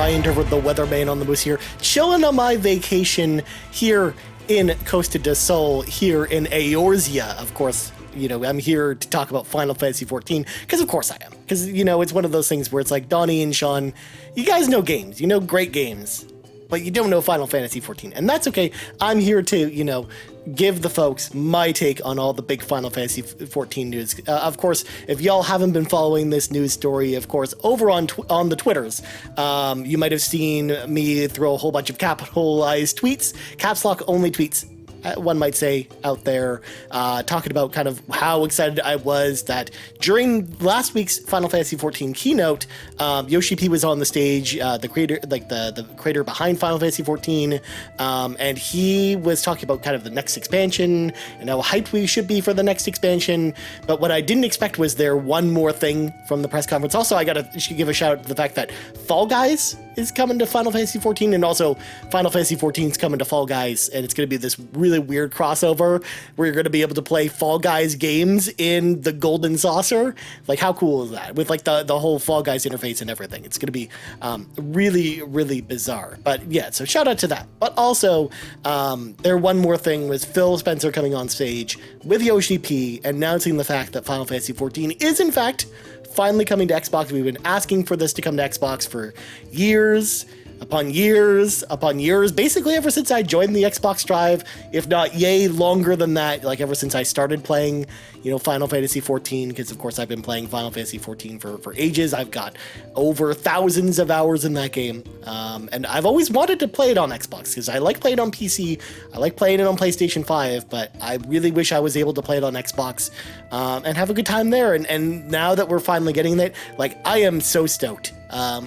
Ryan Derver, the weatherman on the moose here, chilling on my vacation here in Costa del Sol, here in Eorzea. Of course, you know, I'm here to talk about Final Fantasy XIV, because of course I am. Because, you know, it's one of those things where it's like, Donnie and Sean, you guys know games, you know great games, but you don't know Final Fantasy XIV, and that's okay. I'm here to, you know, give the folks my take on all the big Final Fantasy XIV news. Of course, if y'all haven't been following this news story, of course, over on the Twitters, you might have seen me throw a whole bunch of capitalized tweets, caps lock only tweets, one might say, out there, talking about kind of how excited I was that during last week's Final Fantasy XIV keynote, Yoshi P was on the stage, the creator, like the creator behind Final Fantasy XIV, and he was talking about kind of the next expansion and how hyped we should be for the next expansion. But what I didn't expect was there one more thing from the press conference. Also, I should give a shout out to the fact that Fall Guys is coming to Final Fantasy XIV, and also Final Fantasy XIV is coming to Fall Guys, and it's going to be this really weird crossover where you're going to be able to play Fall Guys games in the Golden Saucer. Like, how cool is that? With like the whole Fall Guys interface and everything. It's going to be really, really bizarre. But yeah, so shout out to that. But also, one more thing was Phil Spencer coming on stage with Yoshi P announcing the fact that Final Fantasy XIV is in fact finally coming to Xbox. We've been asking for this to come to Xbox for years upon years upon years, basically ever since I joined the Xbox Drive, if not longer than that, like ever since I started playing, you know, Final Fantasy XIV, because of course I've been playing Final Fantasy XIV for ages. I've got over thousands of hours in that game, and I've always wanted to play it on Xbox, because I like playing it on PC, I like playing it on PlayStation 5, but I really wish I was able to play it on Xbox, and have a good time there, and now that we're finally getting that, like, I am so stoked.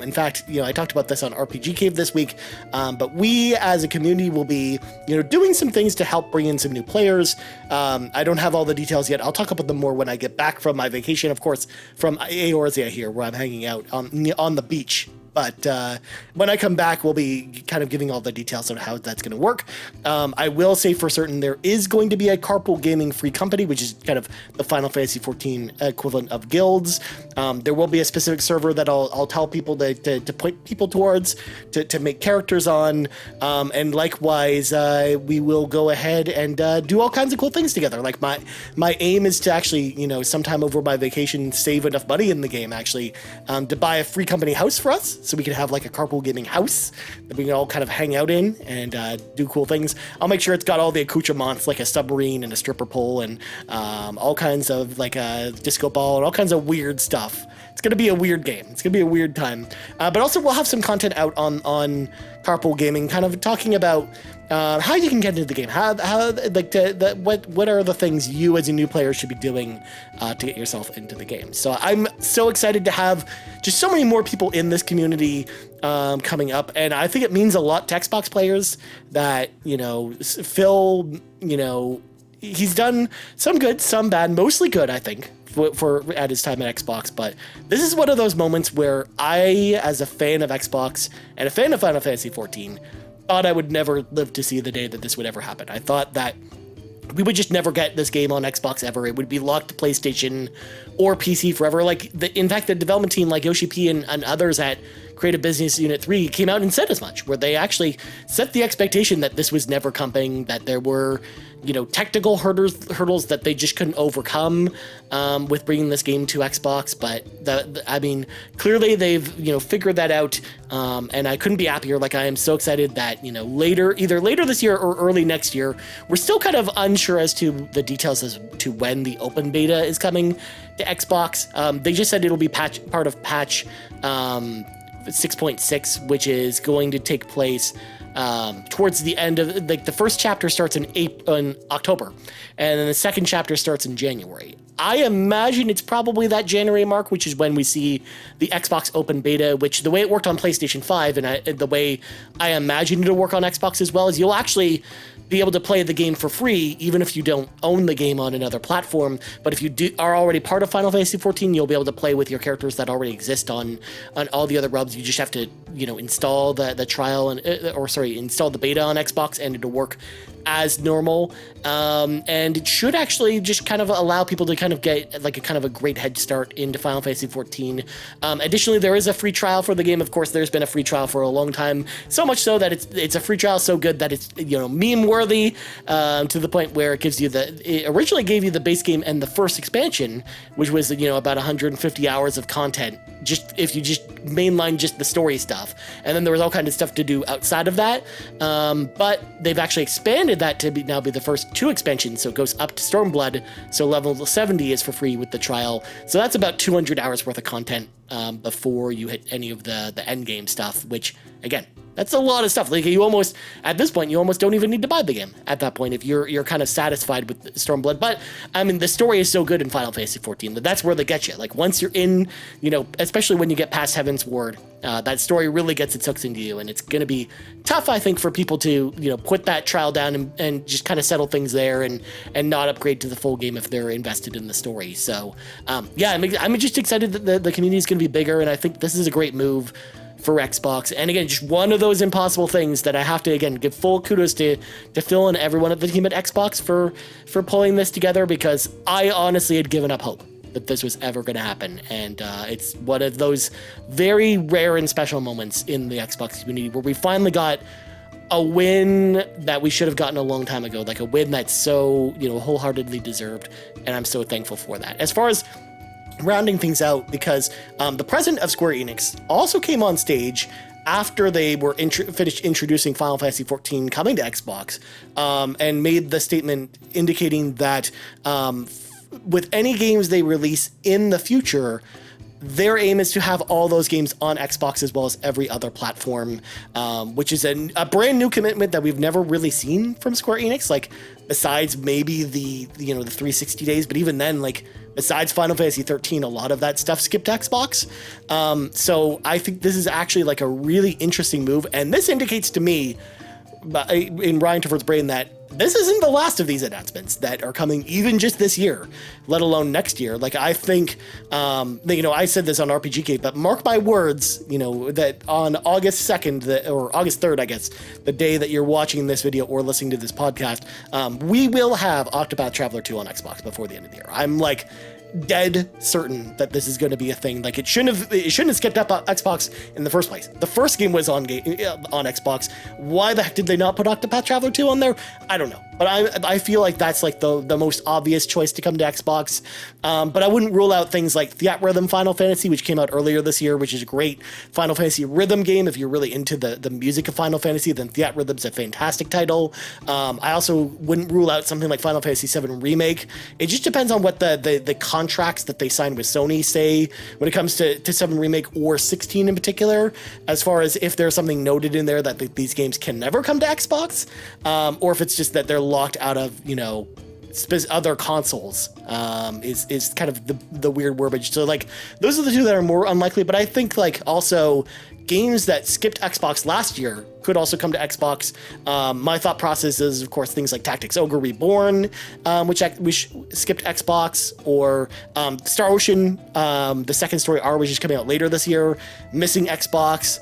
In fact, you know, I talked about this on RPG Cave this week, but we as a community will be, you know, doing some things to help bring in some new players. I don't have all the details yet. I'll talk about them more when I get back from my vacation, of course, from Eorzea here, where I'm hanging out on the beach. But when I come back, we'll be kind of giving all the details on how that's going to work. I will say for certain there is going to be a carpool gaming free company, which is kind of the Final Fantasy XIV equivalent of guilds. There will be a specific server that I'll tell people to point people towards, to make characters on. And likewise, we will go ahead and do all kinds of cool things together. Like my aim is to actually, you know, sometime over my vacation, save enough money in the game, actually, to buy a free company house for us, so we can have like a carpool gaming house that we can all kind of hang out in and do cool things. I'll make sure it's got all the accoutrements, like a submarine and a stripper pole and all kinds of like a disco ball and all kinds of weird stuff. It's going to be a weird game. It's going to be a weird time. But also we'll have some content out on carpool gaming, kind of talking about how you can get into the game, how like what are the things you as a new player should be doing to get yourself into the game. So I'm so excited to have just so many more people in this community coming up, and I think it means a lot to Xbox players that, you know, Phil, you know, he's done some good, some bad, mostly good, I think, for at his time at Xbox. But this is one of those moments where I, as a fan of Xbox and a fan of Final Fantasy XIV, thought I would never live to see the day that this would ever happen. I thought that we would just never get this game on Xbox ever. It would be locked to PlayStation or PC forever. Like, in fact, the development team like Yoshi P and others at Creative Business Unit 3 came out and said as much, where they actually set the expectation that this was never coming, that there were, you know, technical hurdles that they just couldn't overcome with bringing this game to Xbox. But I mean, clearly they've, you know, figured that out, and I couldn't be happier. Like, I am so excited that, you know, either later this year or early next year, we're still kind of unsure as to the details as to when the open beta is coming to Xbox. They just said it'll be part of patch 6.6, which is going to take place towards the end of, like, the first chapter starts in October, and then the second chapter starts in January. I imagine it's probably that January mark, which is when we see the Xbox Open Beta, which the way it worked on PlayStation 5 and the way I imagine it'll work on Xbox as well is you'll actually be able to play the game for free, even if you don't own the game on another platform. But if you are already part of Final Fantasy XIV, you'll be able to play with your characters that already exist on all the other rubs. You just have to, you know, install the trial install the beta on Xbox, and it'll work as normal, and it should actually just kind of allow people to kind of get like a kind of a great head start into Final Fantasy XIV. Additionally, there is a free trial for the game. Of course, there's been a free trial for a long time, so much so that it's a free trial so good that it's, you know, meme worthy, to the point where it gives you it originally gave you the base game and the first expansion, which was, you know, about 150 hours of content, just if you just mainline just the story stuff, and then there was all kinds of stuff to do outside of that, but they've actually expanded that to now be the first 2 expansions, so it goes up to Stormblood, so level 70 is for free with the trial, so that's about 200 hours worth of content before you hit any of the end game stuff, which, again, that's a lot of stuff. Like, you almost, at this point, you almost don't even need to buy the game at that point if you're kind of satisfied with Stormblood. But, I mean, the story is so good in Final Fantasy XIV that that's where they get you. Like, once you're in, you know, especially when you get past Heaven's Ward, that story really gets its hooks into you, and it's going to be tough, I think, for people to, you know, put that trial down and just kind of settle things there and not upgrade to the full game if they're invested in the story. So, yeah, I'm just excited that the community is going to be bigger, and I think this is a great move for Xbox. And again, just one of those impossible things that I have to, again, give full kudos to Phil and everyone at the team at Xbox for pulling this together, because I honestly had given up hope that this was ever going to happen. And it's one of those very rare and special moments in the Xbox community where we finally got a win that we should have gotten a long time ago, like a win that's so, you know, wholeheartedly deserved. And I'm so thankful for that. As far as rounding things out, because the president of Square Enix also came on stage after they were finished introducing Final Fantasy XIV coming to Xbox, and made the statement indicating that with any games they release in the future, their aim is to have all those games on Xbox as well as every other platform, which is a brand new commitment that we've never really seen from Square Enix. Like, besides maybe the 360 days, but even then, like, besides Final Fantasy XIII, a lot of that stuff skipped Xbox. So I think this is actually like a really interesting move, and this indicates to me, in Ryan Teffer's brain, that this isn't the last of these announcements that are coming even just this year, let alone next year. Like, I think, you know, I said this on RPGK, but mark my words, you know, that on August 2nd, or August 3rd, I guess, the day that you're watching this video or listening to this podcast, we will have Octopath Traveler 2 on Xbox before the end of the year. I'm like dead certain that this is going to be a thing. Like, it shouldn't have skipped up Xbox in the first place. The first game was on Xbox. Why the heck did they not put Octopath Traveler 2 on there? I don't know. But I feel like that's like the most obvious choice to come to Xbox. But I wouldn't rule out things like Theatrhythm Final Fantasy, which came out earlier this year, which is a great Final Fantasy rhythm game. If you're really into the music of Final Fantasy, then Theatrhythm's a fantastic title. I also wouldn't rule out something like Final Fantasy VII Remake. It just depends on what the contracts that they signed with Sony say when it comes to 7 Remake or 16 in particular, as far as if there's something noted in there that these games can never come to Xbox, or if it's just that they're locked out of, you know, other consoles, is kind of the weird verbiage. So, like, those are the two that are more unlikely, but I think, like, also games that skipped Xbox last year could also come to Xbox. My thought process is, of course, things like Tactics Ogre Reborn, which skipped Xbox, or Star Ocean, the second story R, which is coming out later this year, missing Xbox,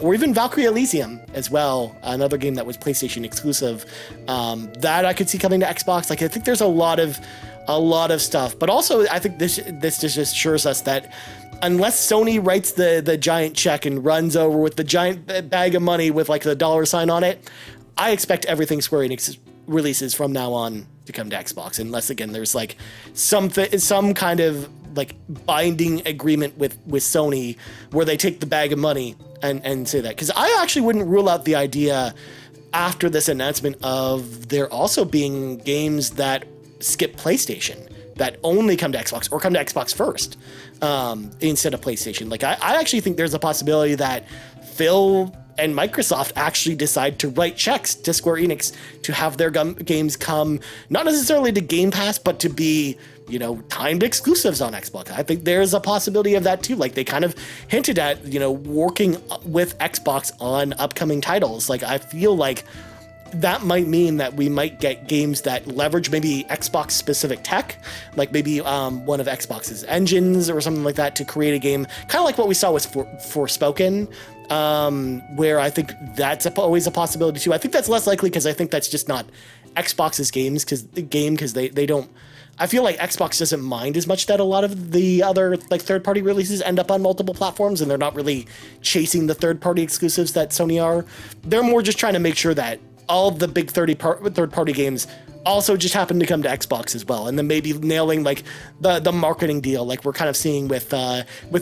or even Valkyrie Elysium as well, another game that was PlayStation exclusive, that I could see coming to Xbox. Like, I think there's a lot of stuff, but also I think this just assures us that unless Sony writes the giant check and runs over with the giant bag of money with like the $sign on it, I expect everything Square Enix releases from now on to come to Xbox, unless, again, there's like some kind of like binding agreement with Sony where they take the bag of money and say that. Because I actually wouldn't rule out the idea after this announcement of there also being games that skip PlayStation that only come to Xbox or come to Xbox first, instead of PlayStation. Like, I actually think there's a possibility that Phil and Microsoft actually decide to write checks to Square Enix to have their games come, not necessarily to Game Pass, but to be, you know, timed exclusives on Xbox. I think there's a possibility of that too. Like, they kind of hinted at, you know, working with Xbox on upcoming titles. Like, I feel like that might mean that we might get games that leverage maybe Xbox specific tech, like maybe one of Xbox's engines or something like that, to create a game kind of like what we saw with Forspoken, where I think that's always a possibility too. I think that's less likely because I think that's just not Xbox's because they don't. I feel like Xbox doesn't mind as much that a lot of the other like third-party releases end up on multiple platforms, and they're not really chasing the third-party exclusives that Sony are. They're more just trying to make sure that all of the big third-party games also just happen to come to Xbox as well, and then maybe nailing like the marketing deal, like we're kind of seeing with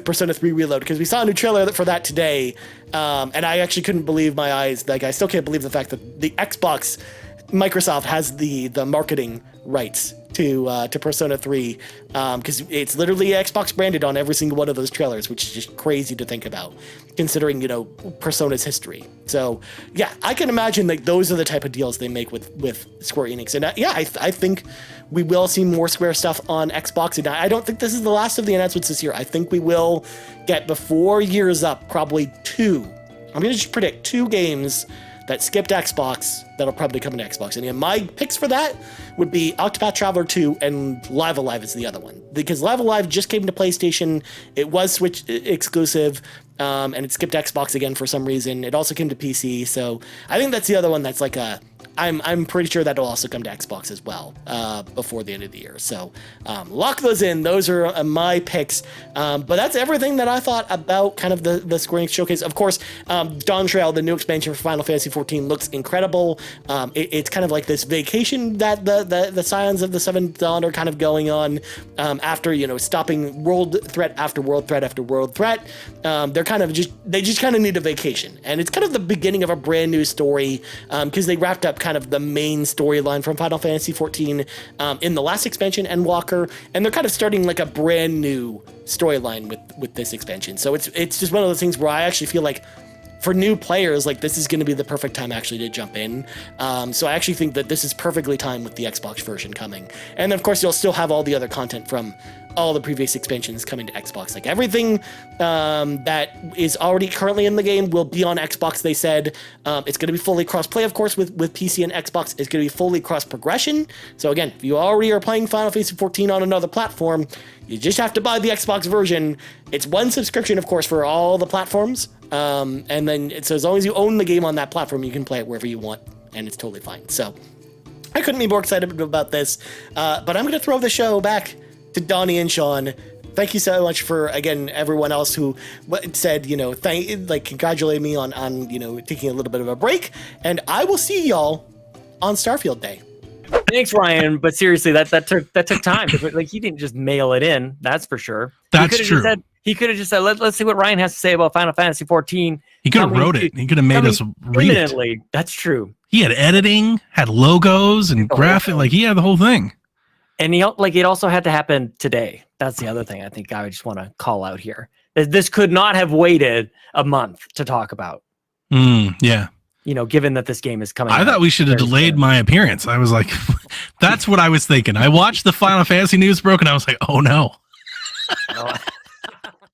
Persona 3 Reload, because we saw a new trailer for that today, and I actually couldn't believe my eyes. Like I still can't believe the fact that the Microsoft has the marketing rights to Persona 3, because it's literally Xbox branded on every single one of those trailers, which is just crazy to think about, considering, you know, Persona's history. So yeah, I can imagine like those are the type of deals they make with Square Enix. And I think we will see more Square stuff on Xbox. And I don't think this is the last of the announcements this year. I think we will get, before year's up, probably I'm going to just predict 2 games that skipped Xbox that'll probably come to Xbox. And my picks for that would be Octopath Traveler 2 and Live Alive is the other one. Because Live Alive just came to PlayStation. It was Switch exclusive, and it skipped Xbox again for some reason. It also came to PC. So I think that's the other one that's like I'm pretty sure that'll also come to Xbox as well before the end of the year. So lock those in. Those are my picks. But that's everything that I thought about kind of the Square Enix showcase. Of course, Dawn Trail, the new expansion for Final Fantasy XIV, looks incredible. It's kind of like this vacation that the Scions of the Seventh Dawn are kind of going on after, you know, stopping world threat after world threat after world threat. They're kind of they just kind of need a vacation. And it's kind of the beginning of a brand new story, because they wrapped up kind of the main storyline from Final Fantasy XIV in the last expansion, Endwalker, and they're kind of starting like a brand new storyline with this expansion. So it's just one of those things where I actually feel like for new players, like this is going to be the perfect time actually to jump in. So I actually think that this is perfectly timed with the Xbox version coming. And then of course you'll still have all the other content from all the previous expansions coming to Xbox. Like everything that is already currently in the game will be on Xbox, they said. It's going to be fully cross-play, of course, with PC and Xbox. It's going to be fully cross-progression. So again, if you already are playing Final Fantasy XIV on another platform, you just have to buy the Xbox version. It's one subscription, of course, for all the platforms. And then, so as long as you own the game on that platform, you can play it wherever you want, and it's totally fine. So I couldn't be more excited about this. But I'm going to throw the show back to Donnie and Sean. Thank you so much for, again, everyone else who said, you know, congratulate me on, you know, taking a little bit of a break. And I will see y'all on Starfield Day. Thanks, Ryan. But seriously, that took time. Like, he didn't just mail it in. That's for sure. That's true. He could have just said, let's see what Ryan has to say about Final Fantasy XIV. He could have wrote it. He could have made us read it. That's true. He had editing, had logos and graphic. Like, he had the whole thing. And it also had to happen today. That's the other thing I think I would just want to call out here. This could not have waited a month to talk about. Yeah. You know, given that this game is coming. I thought we should have delayed my appearance. I was like, that's what I was thinking. I watched the Final Fantasy news broke and I was like, oh no.